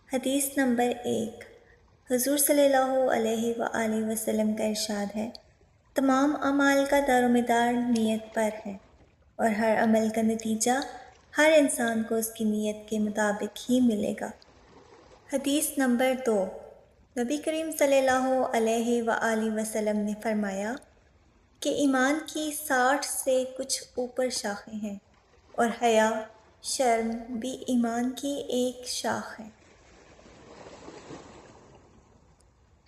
حدیث نمبر 1۔ حضور صلی اللہ علیہ وآلہ وسلم کا ارشاد ہے، تمام اعمال کا دار و مدار نیت پر ہے، اور ہر عمل کا نتیجہ ہر انسان کو اس کی نیت کے مطابق ہی ملے گا۔ حدیث نمبر 2۔ نبی کریم صلی اللہ علیہ وآلہ وسلم نے فرمایا کہ ایمان کی 60 سے کچھ اوپر شاخیں ہیں، اور حیا، شرم بھی ایمان کی ایک شاخ ہے۔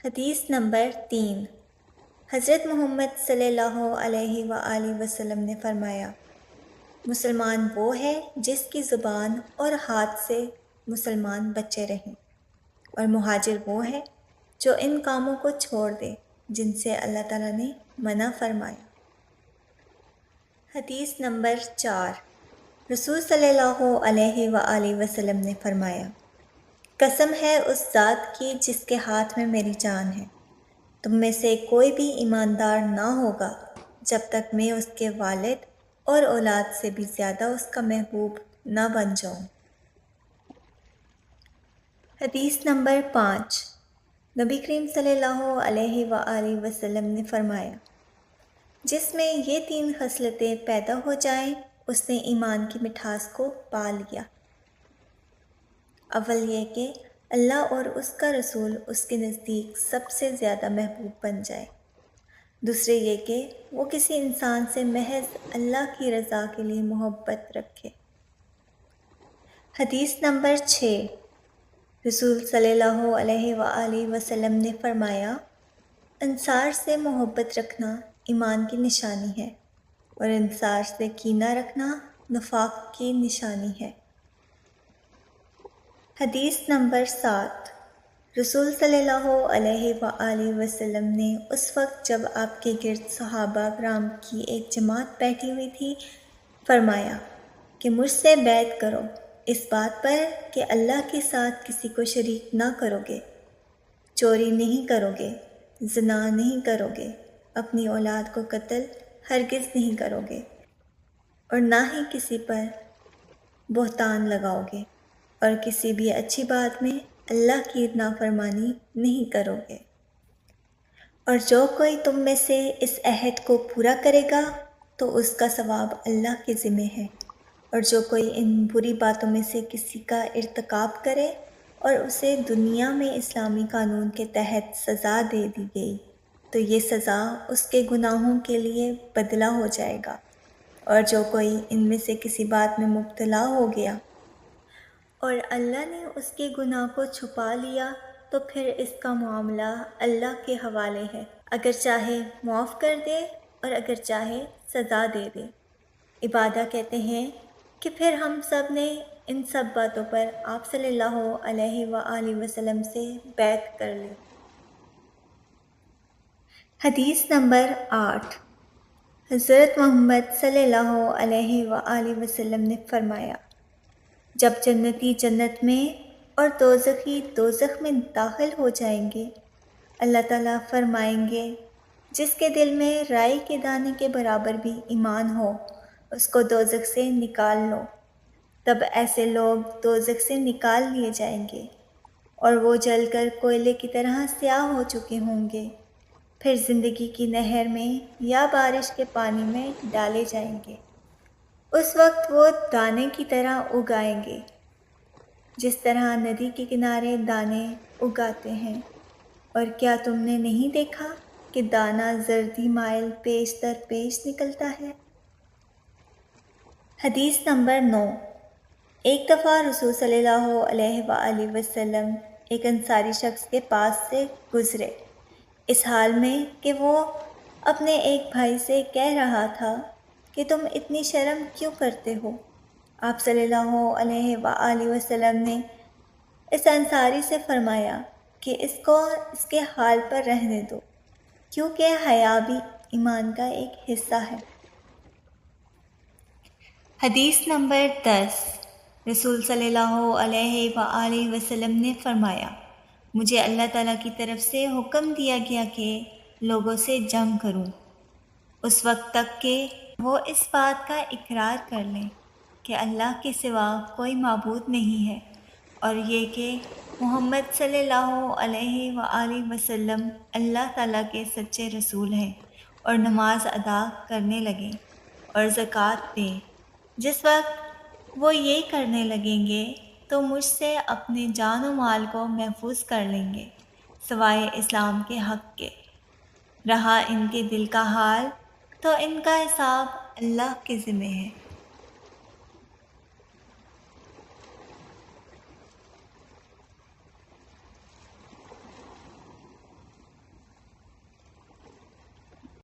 حدیث نمبر 3۔ حضرت محمد صلی اللہ علیہ وآلہ وسلم نے فرمایا، مسلمان وہ ہے جس کی زبان اور ہاتھ سے مسلمان بچے رہیں، اور مہاجر وہ ہے جو ان کاموں کو چھوڑ دے جن سے اللہ تعالیٰ نے منع فرمایا۔ حدیث نمبر 4۔ رسول صلی اللہ علیہ وآلہ وسلم نے فرمایا، قسم ہے اس ذات کی جس کے ہاتھ میں میری جان ہے، تم میں سے کوئی بھی ایماندار نہ ہوگا جب تک میں اس کے والد اور اولاد سے بھی زیادہ اس کا محبوب نہ بن جاؤں۔ حدیث نمبر 5۔ نبی کریم صلی اللہ علیہ وآلہ وسلم نے فرمایا، جس میں یہ 3 خصلتیں پیدا ہو جائیں اس نے ایمان کی مٹھاس کو پا لیا۔ اول یہ کہ اللہ اور اس کا رسول اس کے نزدیک سب سے زیادہ محبوب بن جائے۔ دوسرے یہ کہ وہ کسی انسان سے محض اللہ کی رضا کے لیے محبت رکھے۔ حدیث نمبر 6۔ رسول صلی اللہ علیہ وآلہ وسلم نے فرمایا، انصار سے محبت رکھنا ایمان کی نشانی ہے، اور انصار سے کینہ رکھنا نفاق کی نشانی ہے۔ حدیث نمبر 7۔ رسول صلی اللہ علیہ وآلہ وسلم نے اس وقت جب آپ کے گرد صحابہ کرام کی ایک جماعت بیٹھی ہوئی تھی فرمایا کہ مجھ سے بیعت کرو اس بات پر کہ اللہ کے ساتھ کسی کو شریک نہ کرو گے، چوری نہیں کرو گے، زنا نہیں کرو گے، اپنی اولاد کو قتل ہرگز نہیں کرو گے، اور نہ ہی کسی پر بہتان لگاؤ گے، اور کسی بھی اچھی بات میں اللہ کی نافرمانی نہیں کرو گے۔ اور جو کوئی تم میں سے اس عہد کو پورا کرے گا تو اس کا ثواب اللہ کے ذمہ ہے، اور جو کوئی ان بری باتوں میں سے کسی کا ارتکاب کرے اور اسے دنیا میں اسلامی قانون کے تحت سزا دے دی گئی تو یہ سزا اس کے گناہوں کے لیے بدلہ ہو جائے گا، اور جو کوئی ان میں سے کسی بات میں مبتلا ہو گیا اور اللہ نے اس کے گناہ کو چھپا لیا تو پھر اس کا معاملہ اللہ کے حوالے ہے، اگر چاہے معاف کر دے اور اگر چاہے سزا دے دے۔ عبادہ کہتے ہیں کہ پھر ہم سب نے ان سب باتوں پر آپ صلی اللہ علیہ وآلہ وسلم سے بیعت کر لی۔ حدیث نمبر 8۔ حضرت محمد صلی اللہ علیہ وآلہ وسلم نے فرمایا، جب جنتی جنت میں اور دوزخی دوزخ میں داخل ہو جائیں گے، اللہ تعالیٰ فرمائیں گے جس کے دل میں رائی کے دانے کے برابر بھی ایمان ہو اس کو دوزخ سے نکال لو۔ تب ایسے لوگ دوزخ سے نکال لیے جائیں گے اور وہ جل کر کوئلے کی طرح سیاہ ہو چکے ہوں گے، پھر زندگی کی نہر میں یا بارش کے پانی میں ڈالے جائیں گے۔ اس وقت وہ دانے کی طرح اگائیں گے جس طرح ندی کے کنارے دانے اگاتے ہیں، اور کیا تم نے نہیں دیکھا کہ دانہ زردی مائل پیش در پیش نکلتا ہے؟ حدیث نمبر 9۔ ایک دفعہ رسول صلی اللہ علیہ وآلہ وسلم ایک انصاری شخص کے پاس سے گزرے، اس حال میں کہ وہ اپنے ایک بھائی سے کہہ رہا تھا کہ تم اتنی شرم کیوں کرتے ہو؟ آپ صلی اللہ علیہ وآلہ وسلم نے اس انصاری سے فرمایا کہ اس کو اس کے حال پر رہنے دو، کیونکہ حیا بھی ایمان کا ایک حصہ ہے۔ حدیث نمبر 10۔ رسول صلی اللہ علیہ وآلہ وسلم نے فرمایا، مجھے اللہ تعالیٰ کی طرف سے حکم دیا گیا کہ لوگوں سے جنگ کروں اس وقت تک کہ وہ اس بات کا اقرار کر لیں کہ اللہ کے سوا کوئی معبود نہیں ہے، اور یہ کہ محمد صلی اللہ علیہ وآلہ وسلم اللہ تعالیٰ کے سچے رسول ہیں، اور نماز ادا کرنے لگے اور زکوٰۃ دیں۔ جس وقت وہ یہ کرنے لگیں گے تو مجھ سے اپنے جان و مال کو محفوظ کر لیں گے سوائے اسلام کے حق کے۔ رہا ان کے دل کا حال تو ان کا حساب اللہ کے ذمہ ہے۔